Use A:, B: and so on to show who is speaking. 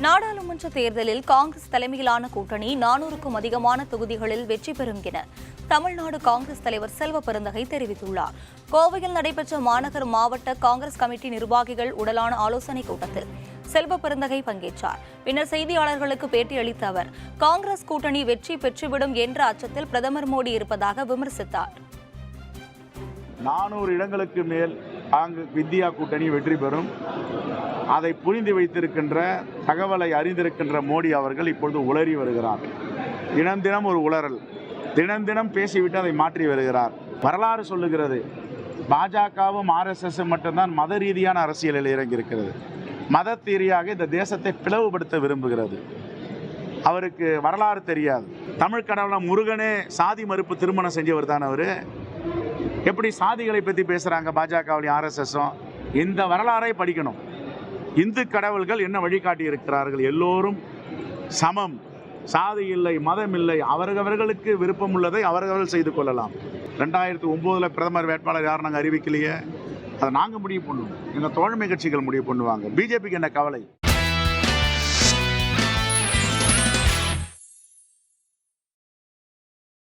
A: நாடாளுமன்ற தேர்தலில் காங்கிரஸ் தலைமையிலான கூட்டணி 400க்கும் அதிகமான தொகுதிகளில் வெற்றி பெறும் என தமிழ்நாடு காங்கிரஸ் தலைவர் செல்வ பெருந்தகை தெரிவித்துள்ளார். கோவையில் நடைபெற்ற மாநகர் மாவட்ட காங்கிரஸ் கமிட்டி நிர்வாகிகள் உடனான ஆலோசனைக் கூட்டத்தில் செல்வ பெருந்தகை பங்கேற்றார். பின்னர் செய்தியாளர்களுக்கு பேட்டியளித்த அவர், காங்கிரஸ் கூட்டணி வெற்றி பெற்றுவிடும் என்ற அச்சத்தில் பிரதமர் மோடி இருப்பதாக விமர்சித்தார்.
B: 400 இடங்களுக்கு மேல் இந்தியா கூட்டணி வெற்றி பெறும். அதை புரிந்து வைத்திருக்கின்ற, தகவலை அறிந்திருக்கின்ற மோடி அவர்கள் இப்பொழுது உளறி வருகிறார். தினம் தினம் ஒரு உளறல், தினம் தினம் பேசிவிட்டு அதை மாற்றி வருகிறார். வரலாறு சொல்லுகிறது, பாஜகவும் RSS மட்டும்தான் மத ரீதியான அரசியலில் இறங்கியிருக்கிறது. மத ரீதியாக இந்த தேசத்தை பிளவுபடுத்த விரும்புகிறது. அவருக்கு வரலாறு தெரியாது. தமிழ் கடவுள முருகனே சாதி மறுப்பு திருமணம் செஞ்சவர் தான் அவர். எப்படி சாதிகளை பற்றி பேசுகிறாங்க பாஜகவிலையும் RSSம்? இந்த வரலாறை படிக்கணும். இந்து கடவுள்கள் என்ன வழிகாட்டி இருக்கிறார்கள்? எல்லோரும் சமம், சாதி இல்லை, மதம் இல்லை, அவர்களுக்கு விருப்பம் உள்ளதை அவர்கள் செய்து கொள்ளலாம். 2009 பிரதமர் வேட்பாளர் யாரும் நாங்கள் அறிவிக்கலையே, அதை நாங்கள் முடிவு பண்ணுவோம். எங்கள் தோழமை கட்சிகள் முடிவு பண்ணுவாங்க. பிஜேபிக்கு என்ன கவலை?